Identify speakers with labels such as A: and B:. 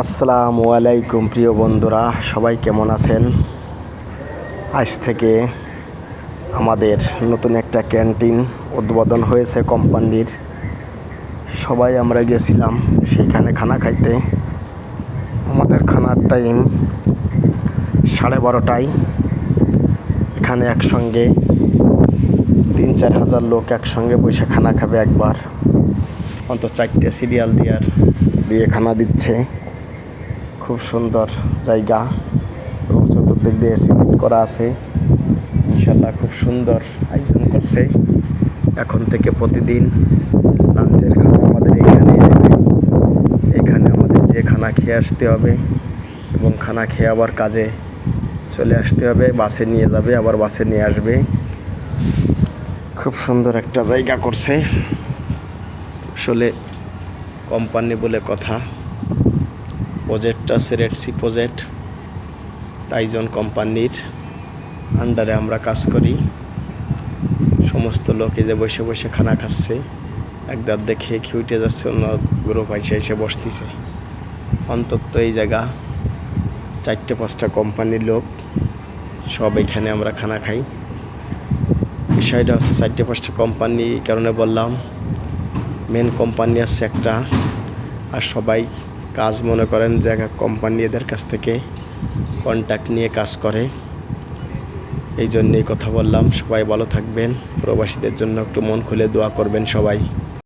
A: আসসালামু আলাইকুম প্রিয় বন্ধুরা, সবাই কেমন আছেন? আজ থেকে আমাদের নতুন একটা ক্যান্টিন উদ্বোধন হয়েছে কোম্পানির। সবাই আমরা গেছিলাম সেখানে খানা খাইতে। আমাদের খানার টাইম 12:30টায়। এখানে একসঙ্গে 3-4 হাজার লোক একসঙ্গে বসে খানা খাবে একবার। অন্তত 4টে সিরিয়াল দিয়ে খানা দিচ্ছে। খুব সুন্দর জায়গা এবং চতুর্দিক দিয়ে এসি ফিট করা আছে। ইনশাল্লাহ খুব সুন্দর আয়োজন করছে। এখন থেকে প্রতিদিন লাঞ্চের খানা আমাদের এইখানেই দেবে। এখানে আমাদের যে খানা খেয়ে আসতে হবে এবং খানা খেয়ে আবার কাজে চলে আসতে হবে। বাসে নিয়ে যাবে, আবার বাসে নিয়ে আসবে। খুব সুন্দর একটা জায়গা করছে। আসলে কোম্পানি বলে কথা। প্রজেক্টটা আছে রেড সি প্রজেক্ট। তাইজন কোম্পানির আন্ডারে আমরা কাজ করি। সমস্ত লোক এই যে বসে বসে খানা খাচ্ছে। একদার দেখে খেয়ে উঠে যাচ্ছে, অন্য গ্রুপ এসে বসতেছে। অন্তত এই জায়গা 4-5টা কোম্পানির লোক সব এখানে আমরা খানা খাই। বিষয়টা হচ্ছে 4-5টা কোম্পানি কারণে বললাম। মেন কোম্পানি আছে একটা, আর সবাই কাজ মনে করেন যে কোম্পানি এদের কাছ থেকে কন্ট্যাক্ট নিয়ে কাজ করে। এই জন্যেই কথা বললাম। সবাই ভালো থাকবেন। প্রবাসীদের জন্য একটু মন খুলে দোয়া করবেন সবাই।